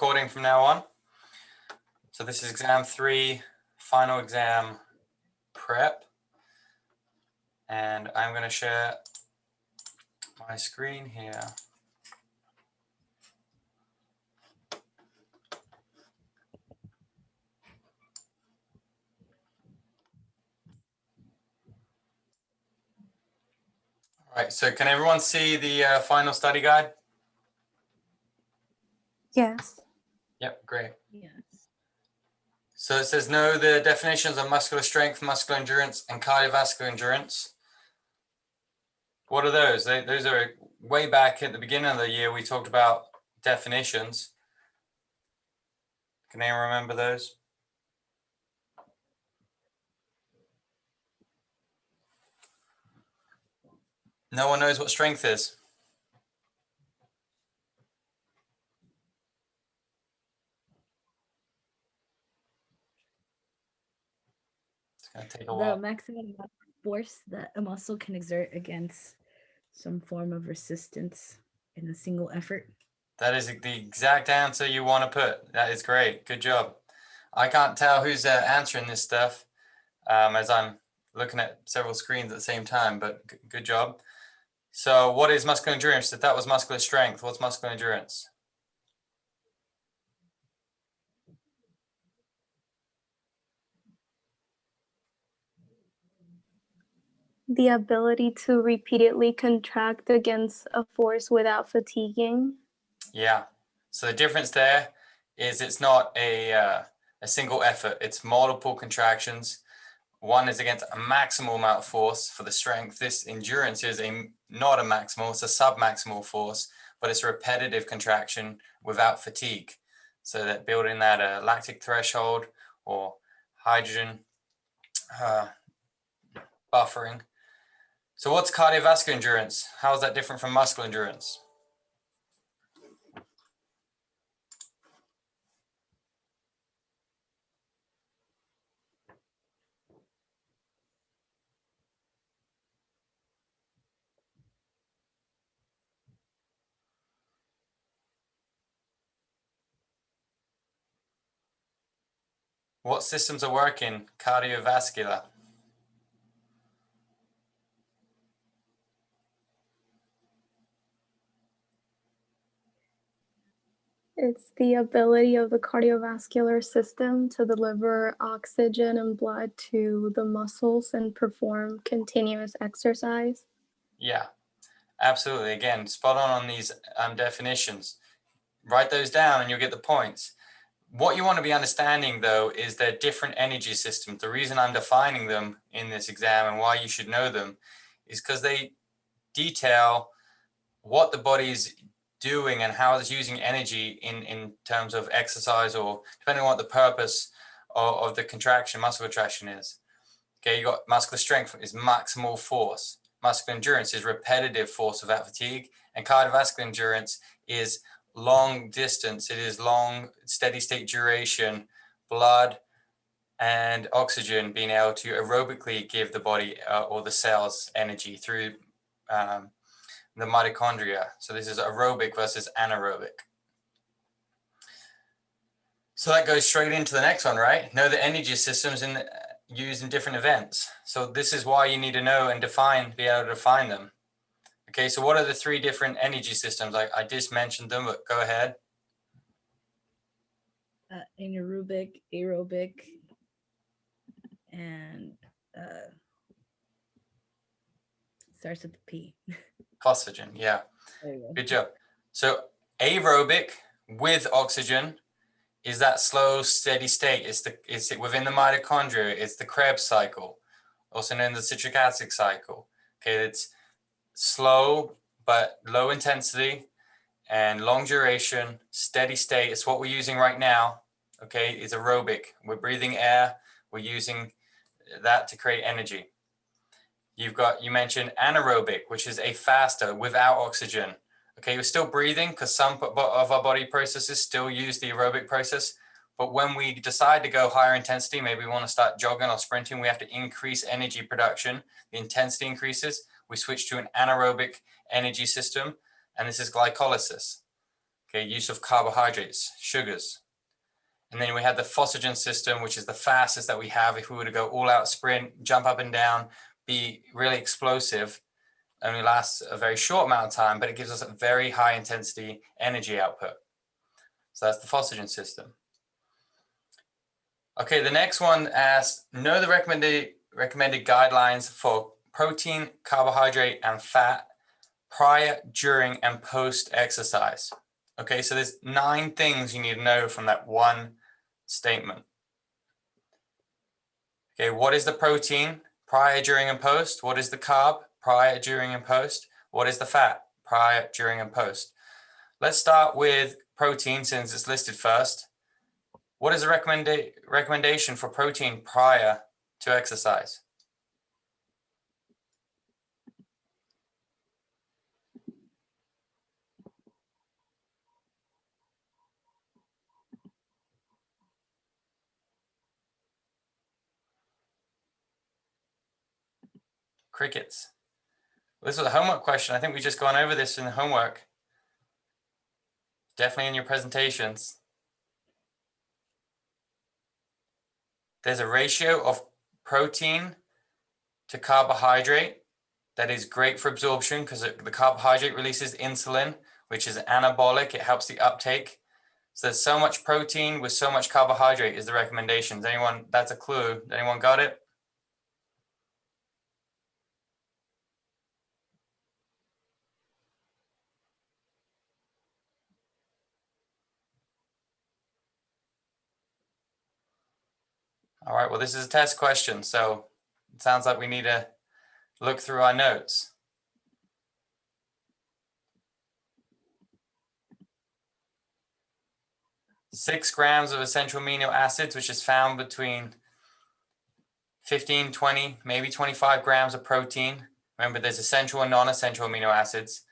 recording from now on. So this is exam 3, final exam prep. And I'm going to share my screen here. All right, so can everyone see the final study guide? Yes. Yep, great. Yes. So it says know the definitions of muscular strength, muscular endurance, and cardiovascular endurance. What are those? Those are way back at the beginning of the year, we talked about definitions. Can anyone remember those? No one knows what strength is. It's going to take a The while. maximum force that a muscle can exert against some form of resistance in a single effort. That is the exact answer you want to put. That is great. Good job. I can't tell who's answering this stuff as I'm looking at several screens at the same time, but good job. So what is muscular endurance? If that was muscular strength, what's muscular endurance? The ability to repeatedly contract against a force without fatiguing. Yeah. So the difference there is it's not a single effort. It's multiple contractions. One is against a maximal amount of force for the strength. This endurance is not a maximal, it's a submaximal force, but it's a repetitive contraction without fatigue. So that building that lactic threshold or hydrogen buffering. So what's cardiovascular endurance? How is that different from muscular endurance? What systems are working? Cardiovascular. It's the ability of the cardiovascular system to deliver oxygen and blood to the muscles and perform continuous exercise. Yeah, absolutely. Again, spot on these definitions. Write those down and you'll get the points. What you want to be understanding, though, is their different energy systems. The reason I'm defining them in this exam and why you should know them is because they detail what the body's doing and how it's using energy in terms of exercise or depending on what the purpose of the contraction, muscle contraction is. Okay, you got muscular strength is maximal force. Muscular endurance is repetitive force without fatigue. And cardiovascular endurance is long distance. It is long, steady state duration, blood and oxygen being able to aerobically give the body or the cells energy through the mitochondria. So this is aerobic versus anaerobic. So that goes straight into the next one, right? Know the energy systems used in different events. So this is why you need to know and be able to define them. Okay, so what are the 3 different energy systems? I just mentioned them, but go ahead. Anaerobic, aerobic, and starts with the P. Glycogen, yeah. There you go. Good job. So aerobic with oxygen is that slow, steady state. It's within the mitochondria. It's the Krebs cycle, also known as the citric acid cycle. Okay, it's slow but low intensity and long duration, steady state. It's what we're using right now. Okay, it's aerobic. We're breathing air. We're using that to create energy. You mentioned anaerobic, which is a faster without oxygen. Okay, we're still breathing because some of our body processes still use the aerobic process. But when we decide to go higher intensity, maybe we want to start jogging or sprinting, we have to increase energy production. The intensity increases. We switch to an anaerobic energy system, and this is glycolysis. Okay, use of carbohydrates, sugars. And then we have the phosphagen system, which is the fastest that we have. If we were to go all out sprint, jump up and down, be really explosive, only lasts a very short amount of time, but it gives us a very high intensity energy output. So that's the phosphagen system. Okay, the next one asks, know the recommended guidelines for protein, carbohydrate, and fat prior, during, and post exercise. Okay, so there's 9 things you need to know from that one statement. Okay, what is the protein prior, during, and post? What is the carb prior, during, and post? What is the fat prior, during, and post? Let's start with protein since it's listed first. What is the recommendation for protein prior to exercise? Crickets. This was a homework question. I think we just gone over this in the homework. Definitely in your presentations. There's a ratio of protein to carbohydrate that is great for absorption because the carbohydrate releases insulin, which is anabolic. It helps the uptake. So there's so much protein with so much carbohydrate is the recommendations. Anyone, that's a clue. Anyone got it? All right, well, this is a test question, so it sounds like we need to look through our notes. Six grams of essential amino acids, which is found between 15, 20, maybe 25 grams of protein. Remember, there's essential and non-essential amino acids.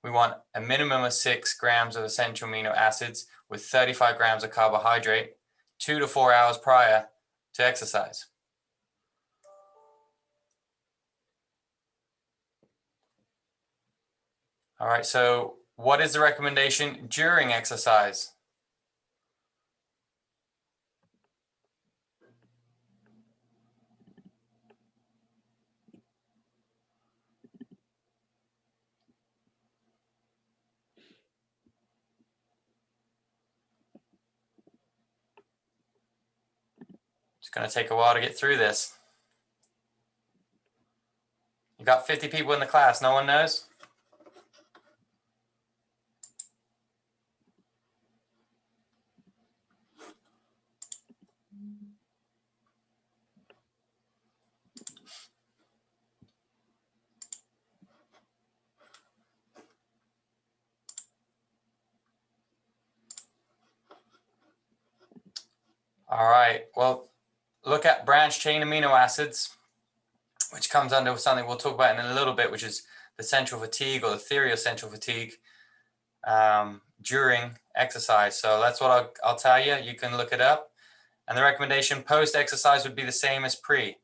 We want a minimum of 6 grams of essential amino acids with 35 grams of carbohydrate, 2 to 4 hours prior to exercise. All right, so what is the recommendation during exercise? It's going to take a while to get through this. You got 50 people in the class. No one knows? All right. Well, look at branched chain amino acids, which comes under something we'll talk about in a little bit, which is the central fatigue or the theory of central fatigue during exercise. So that's what I'll tell you. You can look it up. And the recommendation post-exercise would be the same as pre.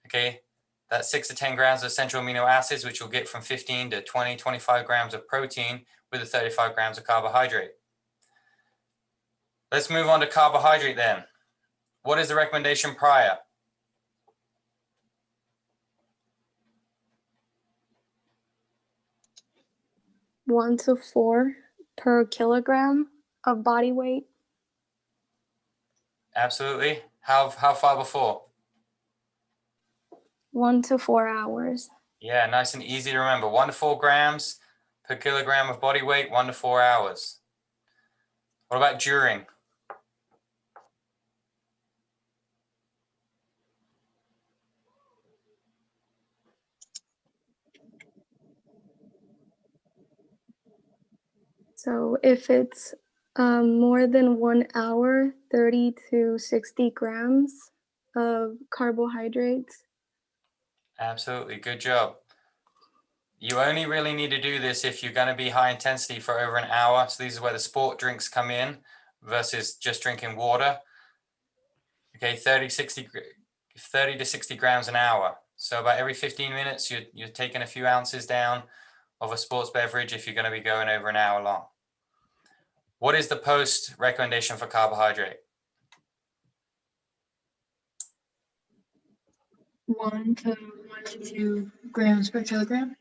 Okay, that's 6 to 10 grams of essential amino acids, which you'll get from 15 to 20, 25 grams of protein with the 35 grams of carbohydrate. Let's move on to carbohydrate then. What is the recommendation prior? One to 4 per kilogram of body weight. Absolutely. How far before? 1 to 4 hours. Yeah, nice and easy to remember. 1 to 4 grams per kilogram of body weight, 1 to 4 hours. What about during? So if it's more than 1 hour, 30 to 60 grams of carbohydrates. Absolutely, good job. You only really need to do this if you're going to be high intensity for over an hour. So these are where the sport drinks come in versus just drinking water. Okay, 30 to 60 grams an hour. So about every 15 minutes, you're taking a few ounces down of a sports beverage if you're going to be going over an hour long. What is the post recommendation for carbohydrate? 1 to 2 grams per kilogram.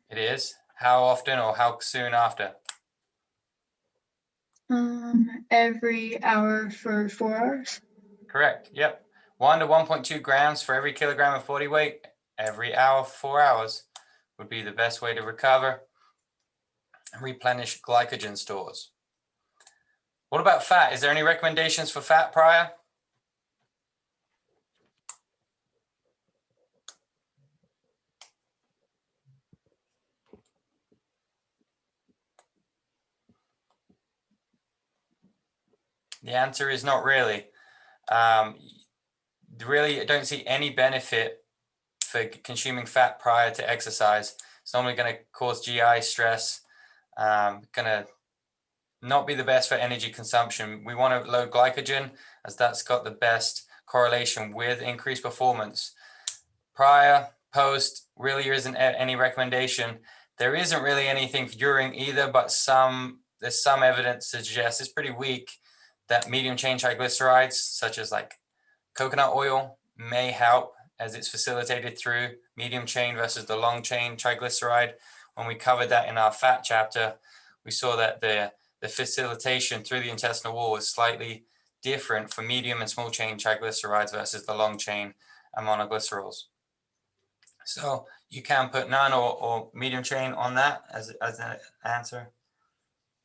It is. How often or how soon after? Every hour for 4 hours. Correct. Yep. 1 to 1.2 grams for every kilogram of body weight every hour, 4 hours would be the best way to recover and replenish glycogen stores. What about fat? Is there any recommendations for fat prior? The answer is not really. Really, I don't see any benefit for consuming fat prior to exercise. It's normally going to cause GI stress, going to not be the best for energy consumption. We want to load glycogen as that's got the best correlation with increased performance. Prior, post, really isn't any recommendation. There isn't really anything during either, but there's some evidence to suggest, it's pretty weak, that medium chain triglycerides, such as like coconut oil, may help as it's facilitated through medium chain versus the long chain triglyceride. When we covered that in our fat chapter, we saw that the facilitation through the intestinal wall is slightly different for medium and small chain triglycerides versus the long chain and monoglycerols. So you can put none or medium chain on that as an answer.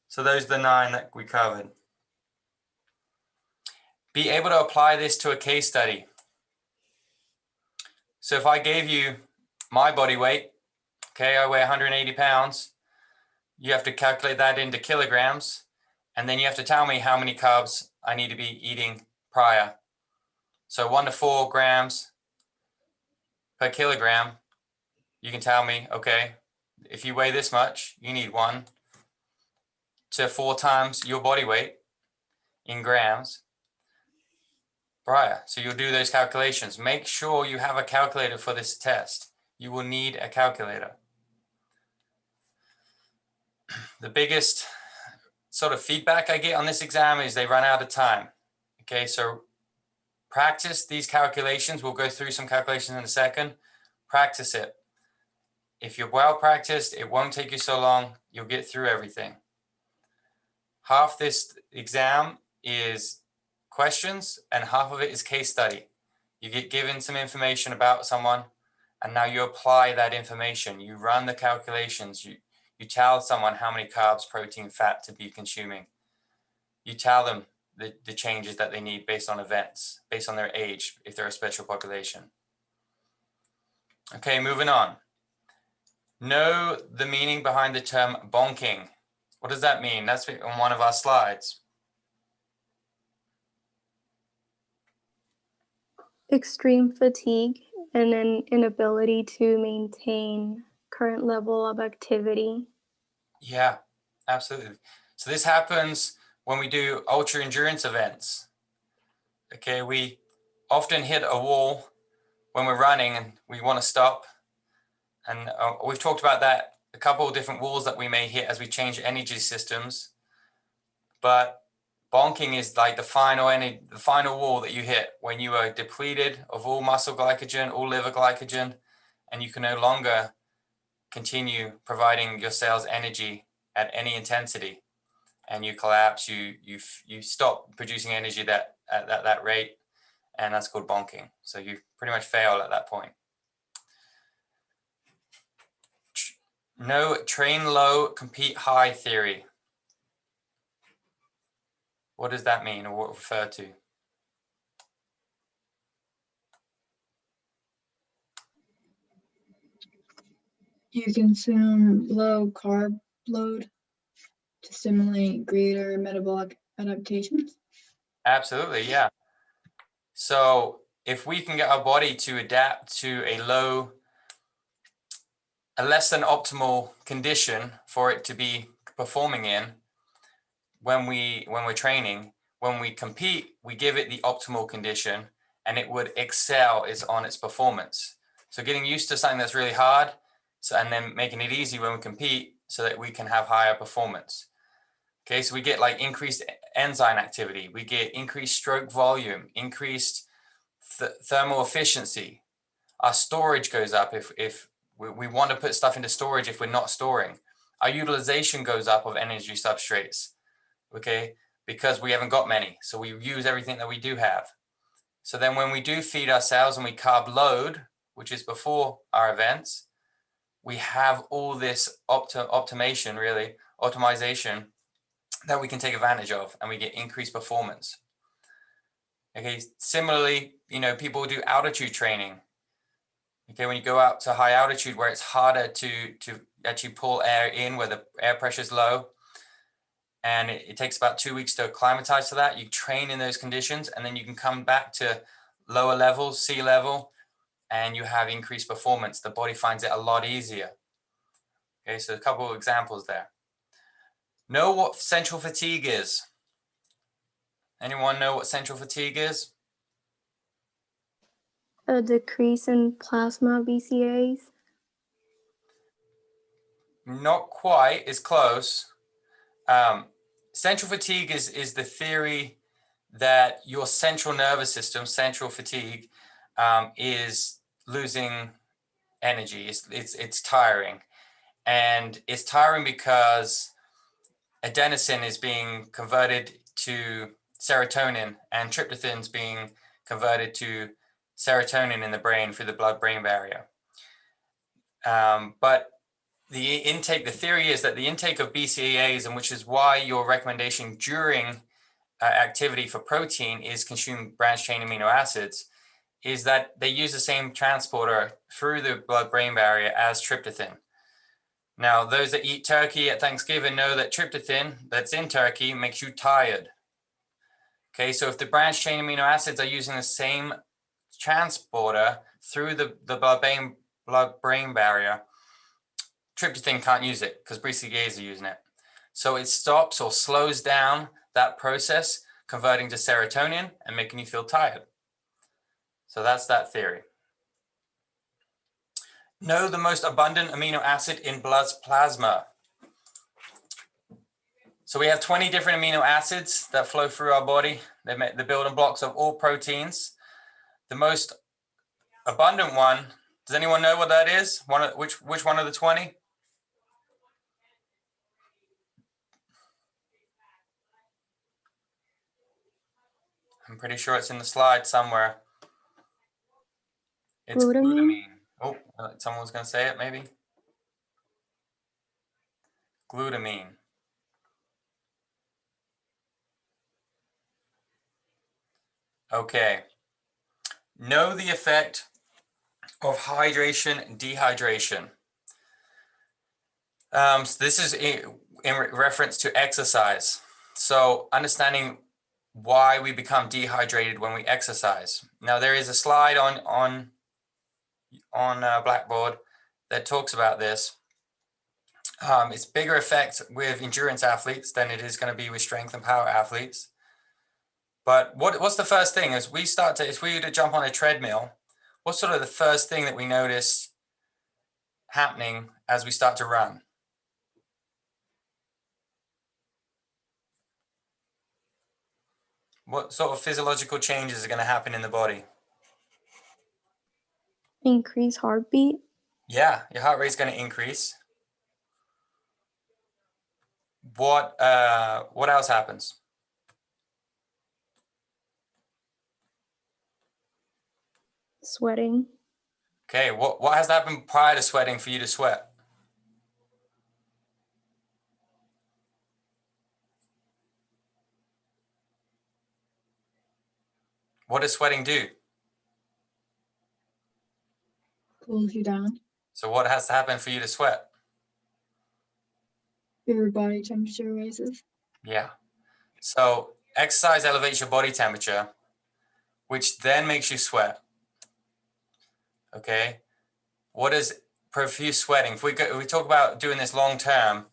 So those are the 9 that we covered. Be able to apply this to a case study. So if I gave you my body weight, okay, I weigh 180 pounds, you have to calculate that into kilograms, and then you have to tell me how many carbs I need to be eating prior. So 1 to 4 grams per kilogram, you can tell me, okay, if you weigh this much, you need 1 to 4 times your body weight in grams prior. So you'll do those calculations. Make sure you have a calculator for this test. You will need a calculator. The biggest sort of feedback I get on this exam is they run out of time. Okay, so practice these calculations. We'll go through some calculations in a second. Practice it. If you're well practiced, it won't take you so long. You'll get through everything. Half this exam is questions and half of it is case study. You get given some information about someone and now you apply that information. You run the calculations. You tell someone how many carbs, protein, fat to be consuming. You tell them the changes that they need based on events, based on their age, if they're a special population. Okay, moving on. Know the meaning behind the term bonking. What does that mean? That's on one of our slides. Extreme fatigue and an inability to maintain current level of activity. Yeah, absolutely. So this happens when we do ultra endurance events. Okay, we often hit a wall when we're running and we want to stop. And we've talked about that, a couple of different walls that we may hit as we change energy systems. But bonking is like the final wall that you hit when you are depleted of all muscle glycogen, all liver glycogen, and you can no longer continue providing your cells energy at any intensity, and you collapse. You stop producing energy at that rate, and that's called bonking. So you pretty much fail at that point. No, train low, compete high theory. What does that mean, or what refer to? You consume low carb load to stimulate greater metabolic adaptations. Absolutely, yeah. So if we can get our body to adapt to a less than optimal condition for it to be performing in, when we're training, when we compete, we give it the optimal condition and it would excel on its performance. So getting used to something that's really hard, and then making it easy when we compete so that we can have higher performance. Okay, so we get like increased enzyme activity, we get increased stroke volume, increased thermal efficiency. Our storage goes up if we want to put stuff into storage if we're not storing. Our utilization goes up of energy substrates, okay, because we haven't got many. So we use everything that we do have. So then when we do feed our cells and we carb load, which is before our events, we have all this optimization that we can take advantage of, and we get increased performance. Okay, similarly, you know, people do altitude training. Okay, when you go out to high altitude where it's harder to actually pull air in, where the air pressure is low, and it takes about 2 weeks to acclimatize to that, you train in those conditions, and then you can come back to lower levels, sea level, and you have increased performance. The body finds it a lot easier. Okay, so a couple of examples there. Know what central fatigue is? Anyone know what central fatigue is? A decrease in plasma BCAAs. Not quite, it's close. Central fatigue is the theory that your central nervous system, central fatigue, is losing energy. It's tiring. And it's tiring because adenosine is being converted to serotonin, and tryptophan is being converted to serotonin in the brain through the blood-brain barrier. But the theory is that the intake of BCAAs, and which is why your recommendation during activity for protein is consume branched chain amino acids, is that they use the same transporter through the blood-brain barrier as tryptophan. Now, those that eat turkey at Thanksgiving know that tryptophan that's in turkey makes you tired. Okay, so if the branched chain amino acids are using the same transporter through the blood-brain barrier, tryptophan can't use it because BCAAs are using it. So it stops or slows down that process, converting to serotonin and making you feel tired. So that's that theory. Know the most abundant amino acid in blood's plasma. So we have 20 different amino acids that flow through our body. They make the building blocks of all proteins. The most abundant one, does anyone know what that is? Which one of the 20? I'm pretty sure it's in the slide somewhere. It's Glutamine? Oh, someone was going to say it, maybe? Glutamine. Okay. Know the effect of hydration and dehydration. So this is in reference to exercise. So understanding why we become dehydrated when we exercise. Now there is a slide on Blackboard that talks about this. It's bigger effect with endurance athletes than it is going to be with strength and power athletes. But what's the first thing as we if we were to jump on a treadmill, what's sort of the first thing that we notice happening as we start to run? What sort of physiological changes are going to happen in the body? Increase heartbeat. Yeah, your heart rate is going to increase. What else happens? Sweating. Okay, what has to happen prior to sweating for you to sweat? What does sweating do? Cools you down. So what has to happen for you to sweat? Your body temperature rises. Yeah. So exercise elevates your body temperature, which then makes you sweat. Okay. What is profuse sweating? If we talk about doing this long term,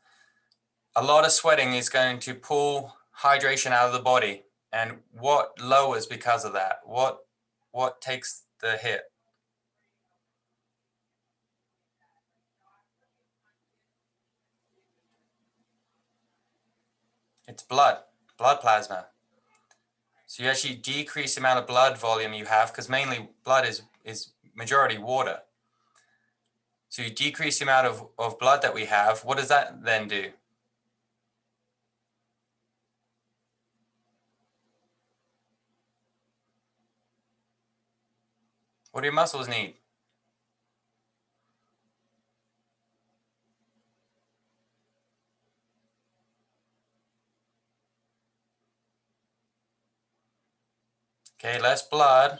a lot of sweating is going to pull hydration out of the body. And what lowers because of that? What takes the hit? It's blood plasma. So you actually decrease the amount of blood volume you have, because mainly blood is majority water. So you decrease the amount of blood that we have. What does that then do? What do your muscles need? Okay, less blood.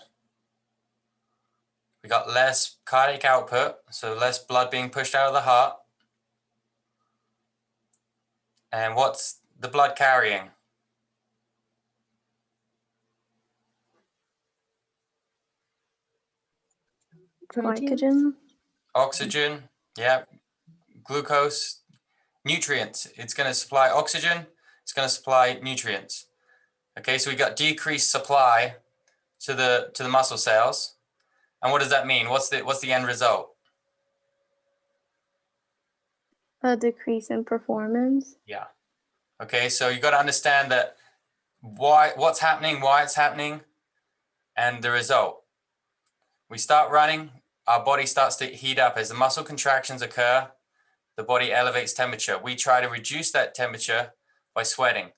We got less cardiac output, so less blood being pushed out of the heart. And what's the blood carrying? Proteins? Glycogen. Oxygen, yeah, glucose, nutrients. It's going to supply oxygen, it's going to supply nutrients. Okay, so we got decreased supply to the muscle cells. And what does that mean? What's the end result? A decrease in performance. Yeah. Okay, so you got to understand that what's happening, why it's happening, and the result. We start running, our body starts to heat up. As the muscle contractions occur, the body elevates temperature. We try to reduce that temperature by sweating.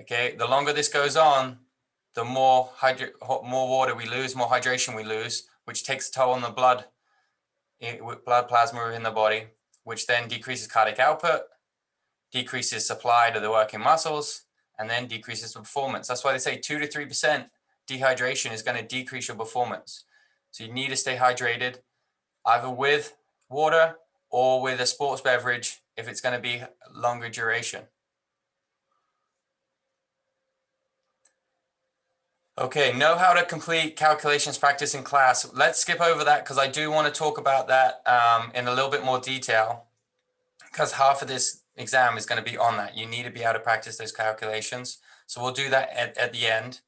Okay, the longer this goes on, the more water we lose, more hydration we lose, which takes a toll on the blood plasma in the body, which then decreases cardiac output, decreases supply to the working muscles, and then decreases performance. That's why they say 2 to 3% dehydration is going to decrease your performance. So you need to stay hydrated, either with water or with a sports beverage if it's going to be longer duration. Okay, know how to complete calculations practice in class. Let's skip over that because I do want to talk about that in a little bit more detail, because half of this exam is going to be on that. You need to be able to practice those calculations. So we'll do that at the end.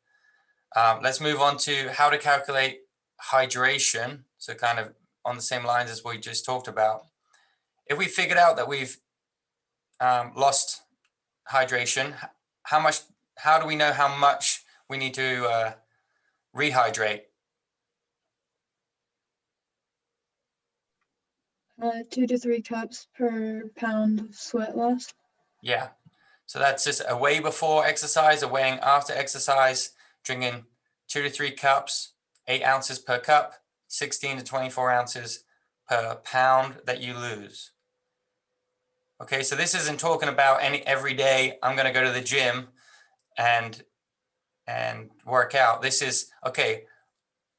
Let's move on to how to calculate hydration. So kind of on the same lines as we just talked about. If we figured out that we've lost hydration, how do we know how much we need to rehydrate? 2 to 3 cups per pound of sweat loss. Yeah. So that's just a weigh before exercise, a weighing after exercise, drinking 2 to 3 cups, 8 ounces per cup, 16 to 24 ounces per pound that you lose. Okay, so this isn't talking about every day I'm going to go to the gym and work out. This is, okay,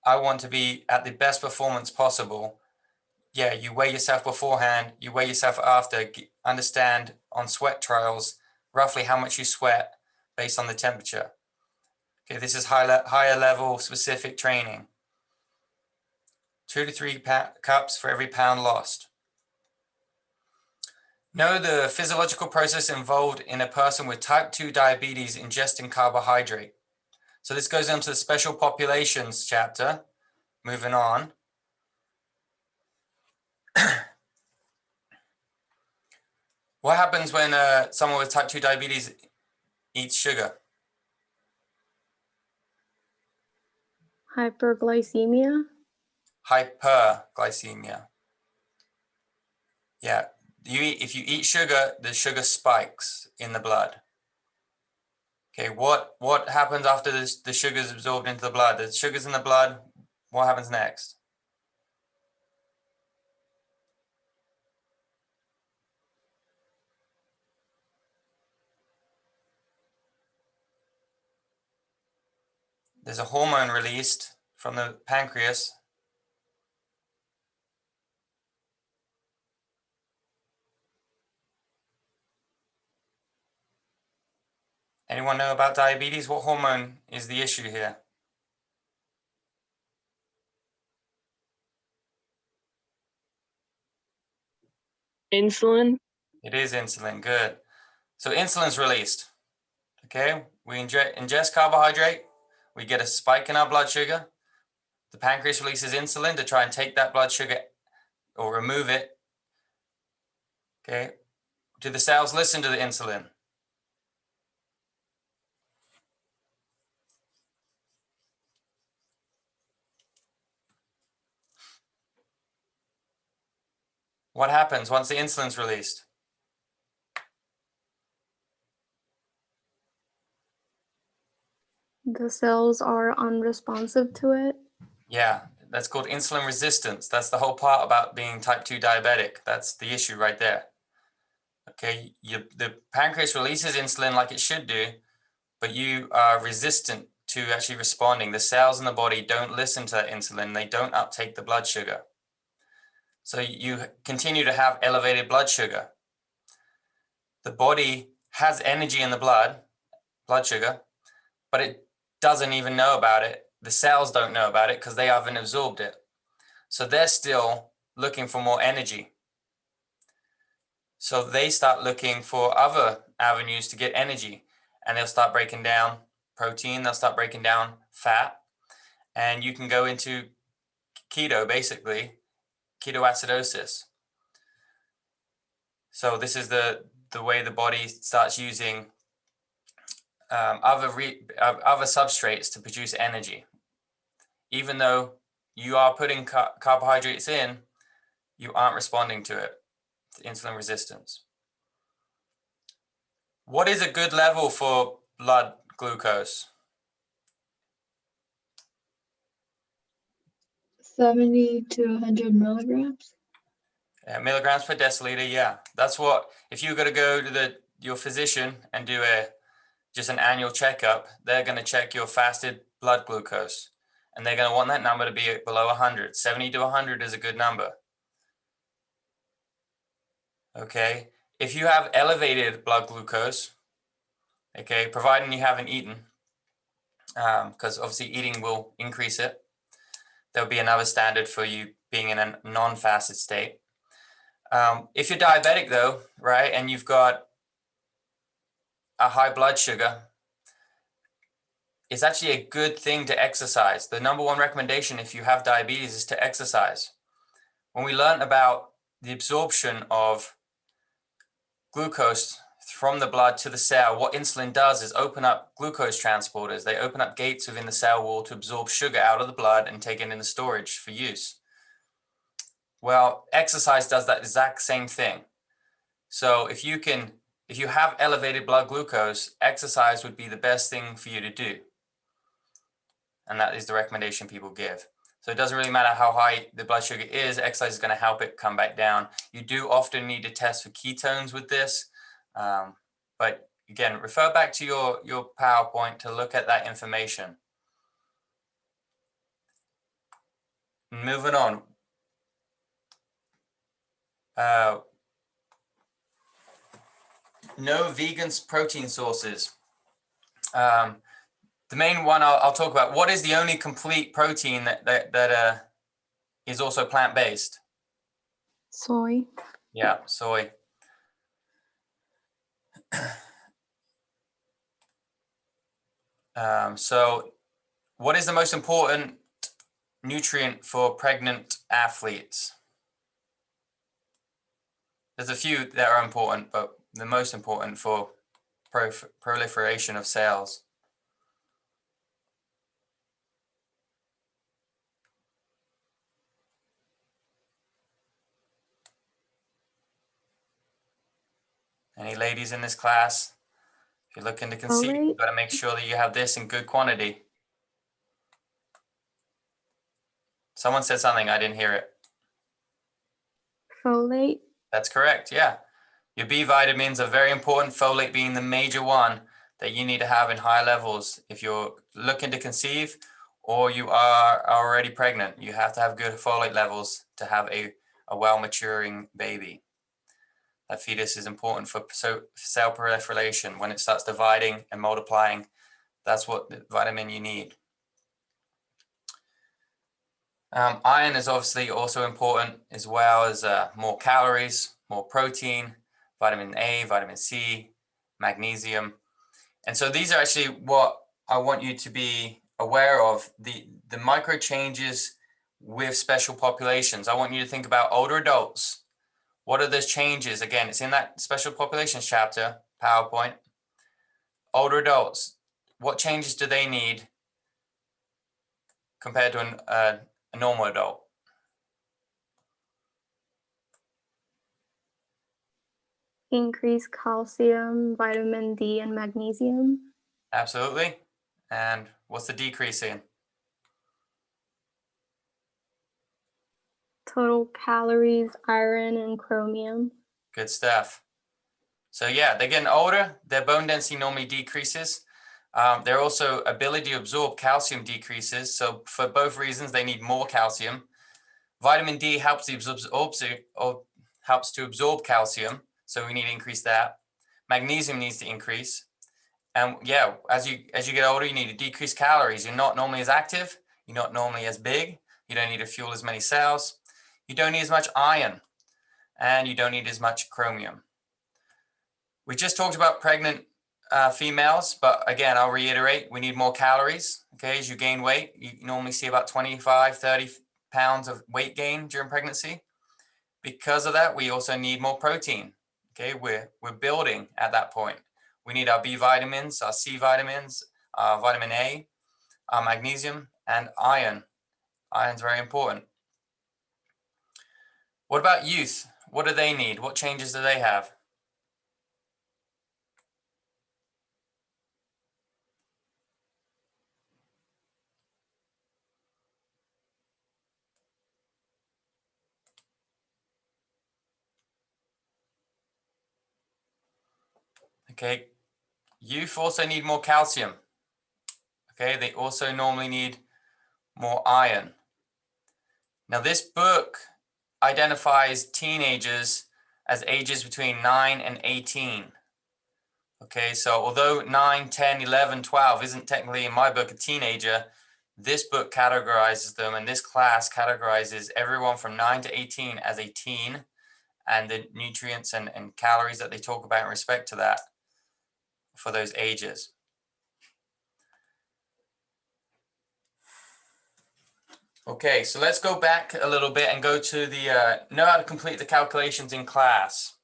I want to be at the best performance possible. Yeah, you weigh yourself beforehand, you weigh yourself after, understand on sweat trials roughly how much you sweat based on the temperature. Okay, this is higher level specific training. 2 to 3 cups for every pound lost. Know the physiological process involved in a person with type 2 diabetes ingesting carbohydrate. So this goes into the special populations chapter. Moving on. What happens when someone with type 2 diabetes eats sugar? Hyperglycemia. Hyperglycemia. Yeah, if you eat sugar, the sugar spikes in the blood. Okay, what happens after the sugar is absorbed into the blood? The sugar's in the blood, what happens next? There's a hormone released from the pancreas. Anyone know about diabetes? What hormone is the issue here? Insulin. It is insulin, good. So insulin's released, okay? We ingest carbohydrate, we get a spike in our blood sugar. The pancreas releases insulin to try and take that blood sugar or remove it, okay? Do the cells listen to the insulin? What happens once the insulin's released? The cells are unresponsive to it. Yeah, that's called insulin resistance. That's the whole part about being type 2 diabetic. That's the issue right there. Okay, the pancreas releases insulin like it should do, but you are resistant to actually responding. The cells in the body don't listen to that insulin. They don't uptake the blood sugar. So you continue to have elevated blood sugar. The body has energy in the blood sugar, but it doesn't even know about it. The cells don't know about it because they haven't absorbed it. So they're still looking for more energy. So they start looking for other avenues to get energy, and they'll start breaking down protein, they'll start breaking down fat, and you can go into keto, basically, ketoacidosis. So this is the way the body starts using other substrates to produce energy. Even though you are putting carbohydrates in, you aren't responding to it, to insulin resistance. What is a good level for blood glucose? 70 to 100 milligrams. Milligrams per deciliter, yeah. That's what, if you're going to go to your physician and do just an annual checkup, they're going to check your fasted blood glucose. And they're going to want that number to be below 100. 70 to 100 is a good number. Okay. If you have elevated blood glucose, okay, providing you haven't eaten, because obviously eating will increase it, there'll be another standard for you being in a non-fasted state. If you're diabetic though, right, and you've got a high blood sugar, it's actually a good thing to exercise. The number one recommendation if you have diabetes is to exercise. When we learned about the absorption of glucose from the blood to the cell, what insulin does is open up glucose transporters. They open up gates within the cell wall to absorb sugar out of the blood and take it into storage for use. Well, exercise does that exact same thing. So if you have elevated blood glucose, exercise would be the best thing for you to do. And that is the recommendation people give. So it doesn't really matter how high the blood sugar is, exercise is going to help it come back down. You do often need to test for ketones with this. But again, refer back to your PowerPoint to look at that information. Moving on. No vegan protein sources. The main one I'll talk about, what is the only complete protein that is also plant-based? Soy. Yeah, soy. So what is the most important nutrient for pregnant athletes? There's a few that are important, but the most important for proliferation of cells. Any ladies in this class? If you're looking to conceive, you've got to make sure that you have this in good quantity. Someone said something, I didn't hear it. Folate. That's correct, yeah. Your B vitamins are very important, folate being the major one that you need to have in high levels. If you're looking to conceive or you are already pregnant, you have to have good folate levels to have a well-maturing baby. That fetus is important for cell proliferation. When it starts dividing and multiplying, that's what the vitamin you need. Iron is obviously also important, as well as more calories, more protein, vitamin A, vitamin C, magnesium. And so these are actually what I want you to be aware of, the micro changes with special populations. I want you to think about older adults. What are those changes? Again, it's in that special populations chapter, PowerPoint. Older adults, what changes do they need compared to a normal adult? increase calcium, vitamin D, and magnesium. Absolutely. And what's the decrease in? Total calories, iron, and chromium. Good stuff. So yeah, they're getting older. Their bone density normally decreases. Their also ability to absorb calcium decreases. So for both reasons, they need more calcium. Vitamin D helps helps to absorb calcium. So we need to increase that. Magnesium needs to increase. And yeah, as you get older, you need to decrease calories. You're not normally as active. You're not normally as big. You don't need to fuel as many cells. You don't need as much iron, and you don't need as much chromium. We just talked about pregnant females, but again, I'll reiterate, we need more calories. Okay, as you gain weight, you normally see about 25, 30 pounds of weight gain during pregnancy. Because of that, we also need more protein. Okay, we're building at that point. We need our B vitamins, our C vitamins, vitamin A, our magnesium, and iron. Iron's very important. What about youth? What do they need? What changes do they have? Okay, youth also need more calcium. Okay, they also normally need more iron. Now, this book identifies teenagers as ages between 9 and 18. Okay, so although 9, 10, 11, 12 isn't technically in my book a teenager, this book categorizes them, and this class categorizes everyone from 9 to 18 as a teen, and the nutrients and calories that they talk about in respect to that for those ages. Okay, so let's go back a little bit and go to the know how to complete the calculations in class.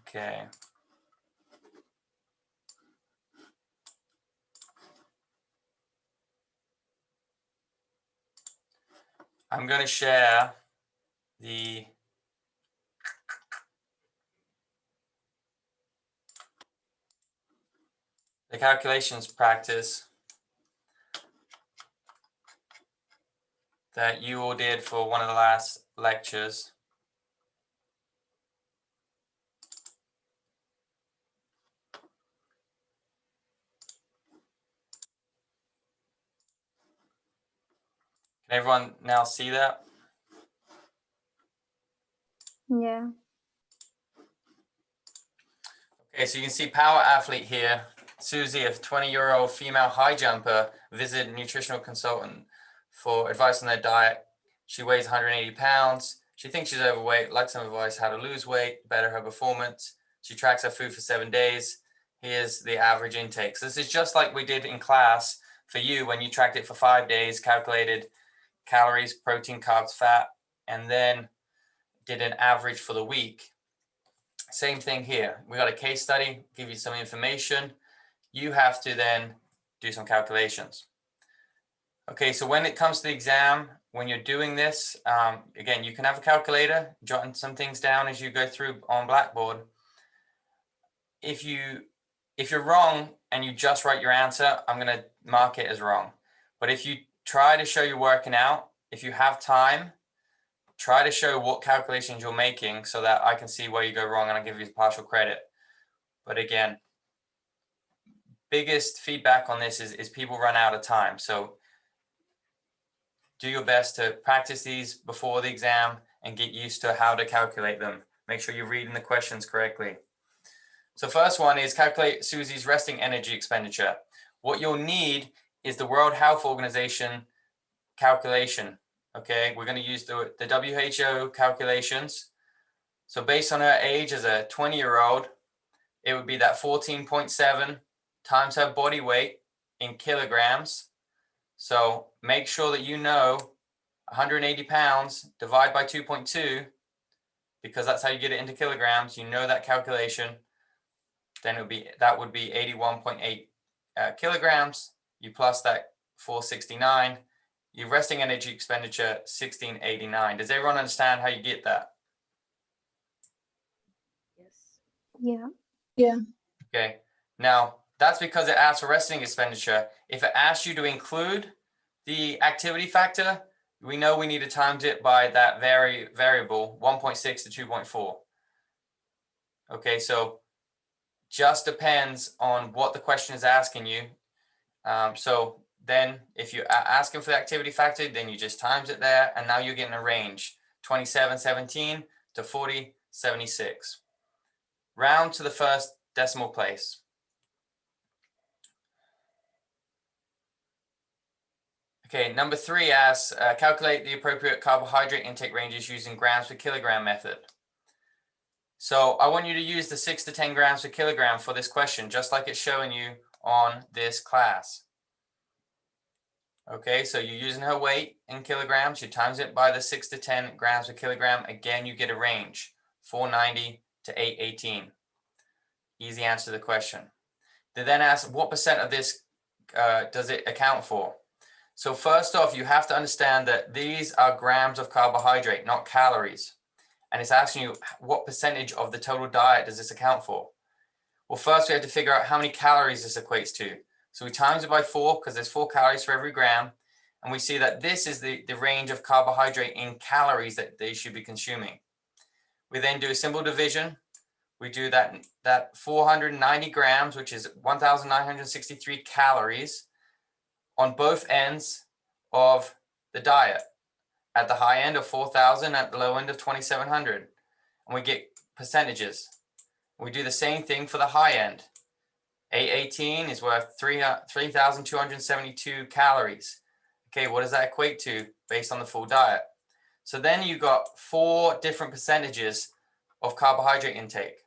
Okay. I'm going to share the calculations practice that you all did for one of the last lectures. Can everyone now see that? Yeah. Okay, so you can see power athlete here. Susie, a 20-year-old female high jumper, visited a nutritional consultant for advice on their diet. She weighs 180 pounds. She thinks she's overweight, likes some advice how to lose weight, better her performance. She tracks her food for 7 days. Here's the average intake. So this is just like we did in class for you when you tracked it for 5 days, calculated calories, protein, carbs, fat, and then did an average for the week. Same thing here. We got a case study, give you some information. You have to then do some calculations. Okay, so when it comes to the exam, when you're doing this, again, you can have a calculator, jotting some things down as you go through on Blackboard. If you're wrong and you just write your answer, I'm going to mark it as wrong. But if you try to show you're working out, if you have time, try to show what calculations you're making so that I can see where you go wrong and I'll give you partial credit. But again, biggest feedback on this is people run out of time. So do your best to practice these before the exam and get used to how to calculate them. Make sure you're reading the questions correctly. So first one is calculate Susie's resting energy expenditure. What you'll need is the World Health Organization calculation. Okay, we're going to use the WHO calculations. So based on her age as a 20-year-old, it would be that 14.7 times her body weight in kilograms. So make sure that you know 180 pounds divided by 2.2 because that's how you get it into kilograms. You know that calculation. Then that would be 81.8 kilograms. You plus that 469. Your resting energy expenditure 1689. Does everyone understand how you get that? Yes. Yeah. Okay. Now that's because it asks for resting expenditure. If it asks you to include the activity factor, we know we need to times it by that variable 1.6 to 2.4. Okay, so just depends on what the question is asking you. So then if you're asking for the activity factor, then you just times it there, and now you're getting a range 2717 to 4076. Round to the first decimal place. Okay, number 3 asks, calculate the appropriate carbohydrate intake ranges using grams per kilogram method. So I want you to use the 6 to 10 grams per kilogram for this question, just like it's showing you on this class. Okay, so you're using her weight in kilograms, you times it by the 6 to 10 grams per kilogram. Again, you get a range, 490 to 818. Easy answer to the question. They then ask, what percent of this does it account for? So first off, you have to understand that these are grams of carbohydrate, not calories. And it's asking you, what percentage of the total diet does this account for? Well, first we have to figure out how many calories this equates to. So we times it by 4 because there's 4 calories for every gram. And we see that this is the range of carbohydrate in calories that they should be consuming. We then do a simple division. We do that 490 grams, which is 1,963 calories on both ends of the diet. At the high end of 4,000, at the low end of 2,700. And we get percentages. We do the same thing for the high end. 818 is worth 3,272 calories. Okay, what does that equate to based on the full diet? So then you got 4 different percentages of carbohydrate intake.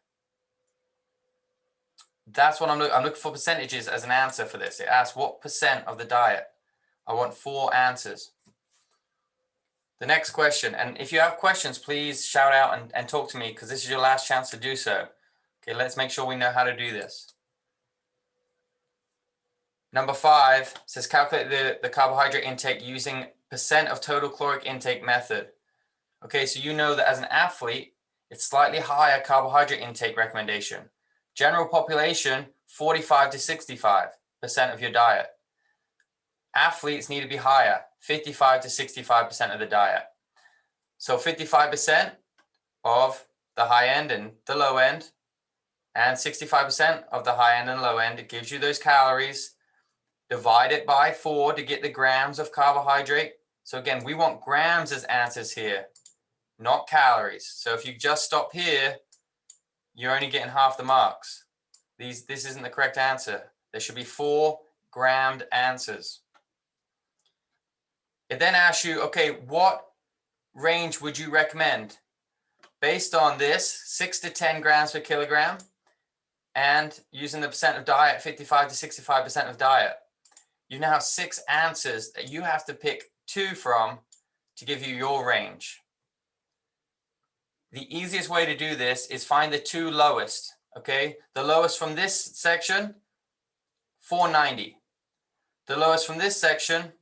That's what I'm looking for, percentages as an answer for this. It asks what percent of the diet. I want 4 answers. The next question, and if you have questions, please shout out and talk to me because this is your last chance to do so. Okay, let's make sure we know how to do this. Number 5 says calculate the carbohydrate intake using percent of total caloric intake method. Okay, so you know that as an athlete, it's slightly higher carbohydrate intake recommendation. General population, 45 to 65% of your diet. Athletes need to be higher, 55 to 65% of the diet. So 55% of the high end and the low end, and 65% of the high end and low end. It gives you those calories. Divide it by 4 to get the grams of carbohydrate. So again, we want grams as answers here, not calories. So if you just stop here, you're only getting half the marks. This isn't the correct answer. There should be 4 grammed answers. It then asks you, okay, what range would you recommend? Based on this, 6 to 10 grams per kilogram, and using the percent of diet, 55 to 65% of diet. You now have 6 answers that you have to pick 2 from to give you your range. The easiest way to do this is find the 2 lowest, okay? The lowest from this section, 490. The lowest from this section,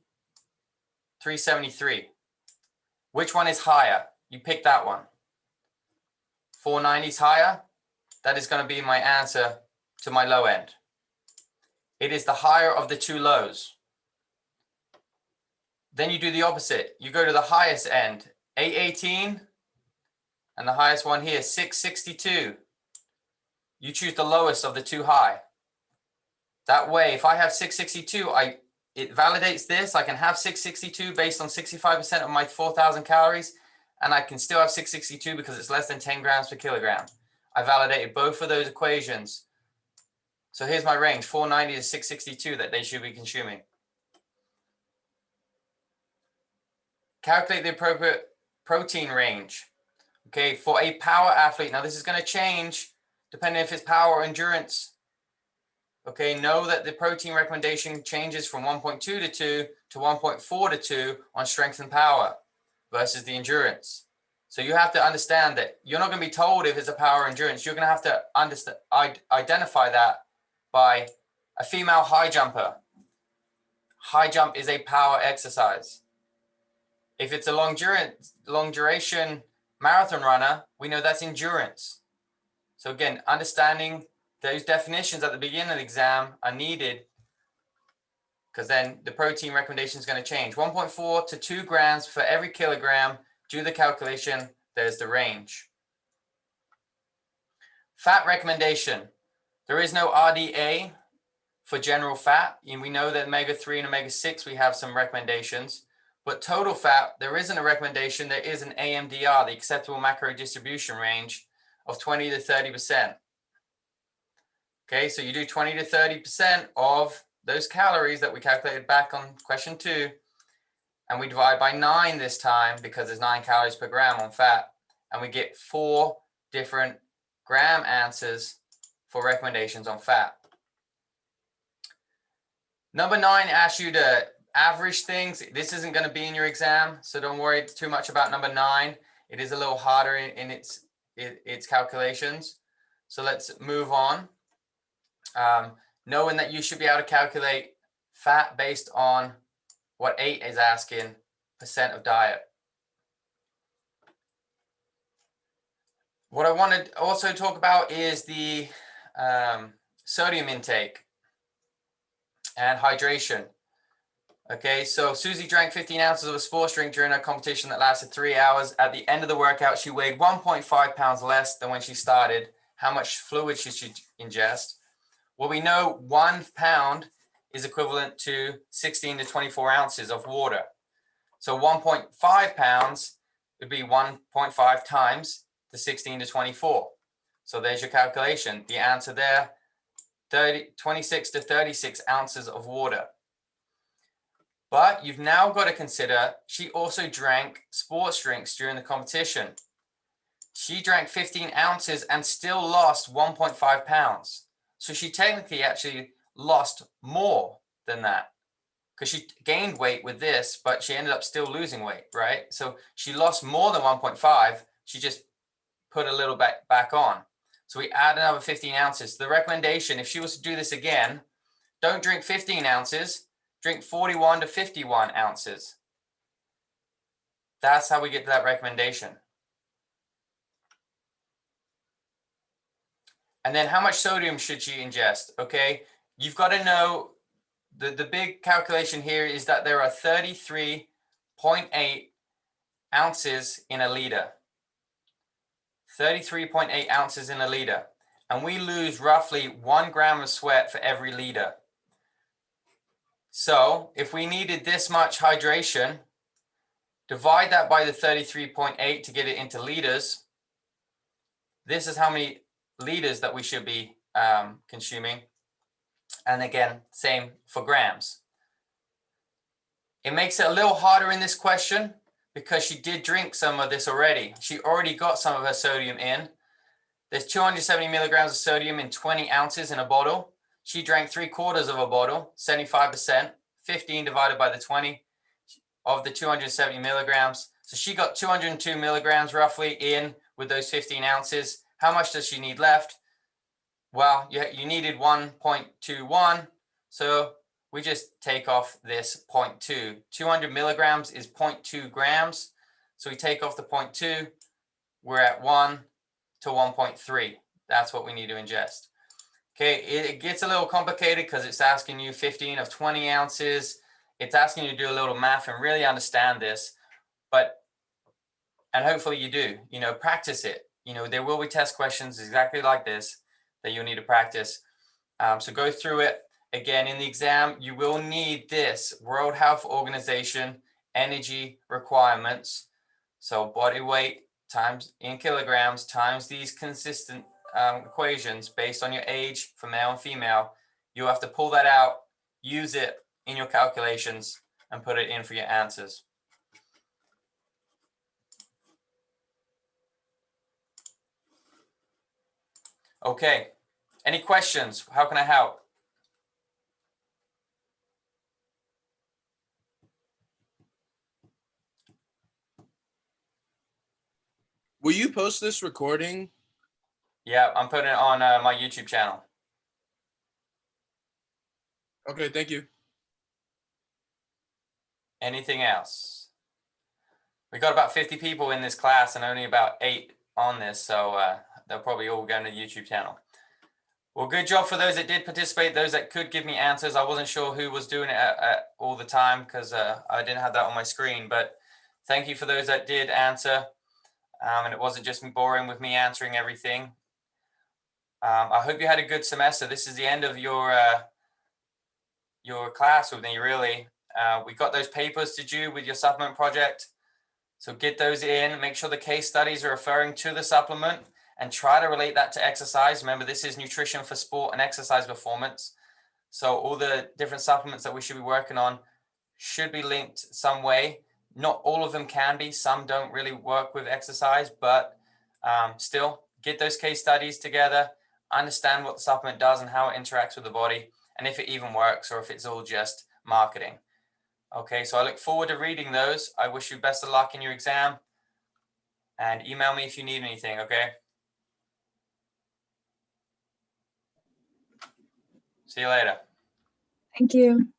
373. Which one is higher? You pick that one. 490 is higher. That is going to be my answer to my low end. It is the higher of the 2 lows. Then you do the opposite. You go to the highest end, 818, and the highest one here, 662. You choose the lowest of the 2 high. That way, if I have 662, it validates this. I can have 662 based on 65% of my 4,000 calories, and I can still have 662 because it's less than 10 grams per kilogram. I validated both of those equations. So here's my range, 490 to 662 that they should be consuming. Calculate the appropriate protein range. Okay, for a power athlete, now this is going to change depending if it's power or endurance. Okay, know that the protein recommendation changes from 1.2 to 2 to 1.4 to 2 on strength and power versus the endurance. So you have to understand that you're not going to be told if it's a power or endurance. You're going to have to understand, identify that by a female high jumper. High jump is a power exercise. If it's a long duration marathon runner, we know that's endurance. So again, understanding those definitions at the beginning of the exam are needed, because then the protein recommendation is going to change. 1.4 to 2 grams for every kilogram. Do the calculation. There's the range. Fat recommendation. There is no RDA for general fat. And we know that omega-3 and omega-6, we have some recommendations. But total fat, there isn't a recommendation. There is an AMDR, the acceptable macro distribution range of 20 to 30%. Okay, so you do 20 to 30% of those calories that we calculated back on question 2, and we divide by 9 this time because there's 9 calories per gram on fat, and we get 4 different gram answers for recommendations on fat. Number 9 asks you to average things. This isn't going to be in your exam, so don't worry too much about number 9. It is a little harder in its calculations. So let's move on. Knowing that you should be able to calculate fat based on what 8 is asking, percent of diet. What I want to also talk about is the sodium intake and hydration. Okay, so Susie drank 15 ounces of a sports drink during her competition that lasted 3 hours. At the end of the workout, she weighed 1.5 pounds less than when she started. How much fluid should she ingest? Well, we know 1 pound is equivalent to 16 to 24 ounces of water. So 1.5 pounds would be 1.5 times the 16 to 24. So there's your calculation. The answer there, 26 to 36 ounces of water. But you've now got to consider she also drank sports drinks during the competition. She drank 15 ounces and still lost 1.5 pounds. So she technically actually lost more than that, because she gained weight with this, but she ended up still losing weight, right? So she lost more than 1.5. She just put a little back on. So we add another 15 ounces. The recommendation, if she was to do this again, don't drink 15 ounces, drink 41 to 51 ounces. That's how we get to that recommendation. And then how much sodium should she ingest? Okay, you've got to know the big calculation here is that there are 33.8 ounces in a liter. 33.8 ounces in a liter. And we lose roughly 1 gram of sweat for every liter. So if we needed this much hydration, divide that by the 33.8 to get it into liters. This is how many liters that we should be consuming. And again, same for grams. It makes it a little harder in this question because she did drink some of this already. She already got some of her sodium in. There's 270 milligrams of sodium in 20 ounces in a bottle. She drank 3/4 of a bottle, 75%, 15 divided by the 20 of the 270 milligrams. So she got 202 milligrams roughly in with those 15 ounces. How much does she need left? Well, you needed 1.21. So we just take off this 0.2. 200 milligrams is 0.2 grams. So we take off the 0.2. We're at 1 to 1.3. That's what we need to ingest. Okay, it gets a little complicated because it's asking you 15 of 20 ounces. It's asking you to do a little math and really understand this. And hopefully you do, practice it. There will be test questions exactly like this that you'll need to practice. So go through it. Again, in the exam, you will need this World Health Organization energy requirements. So body weight times in kilograms times these consistent equations based on your age for male and female. You have to pull that out, use it in your calculations, and put it in for your answers. Okay, any questions? How can I help? Will you post this recording? Yeah, I'm putting it on my YouTube channel. Okay, thank you. Anything else? We got about 50 people in this class and only about 8 on this, so they'll probably all go to the YouTube channel. Well, good job for those that did participate, those that could give me answers. I wasn't sure who was doing it all the time because I didn't have that on my screen, but thank you for those that did answer. And it wasn't just boring with me answering everything. I hope you had a good semester. This is the end of your class with me, really. We got those papers to do with your supplement project. So get those in, make sure the case studies are referring to the supplement and try to relate that to exercise. Remember, this is nutrition for sport and exercise performance. So all the different supplements that we should be working on should be linked some way. Not all of them can be, some don't really work with exercise, but still get those case studies together, understand what the supplement does and how it interacts with the body, and if it even works or if it's all just marketing. Okay, so I look forward to reading those. I wish you best of luck in your exam and email me if you need anything, okay? See you later. Thank you.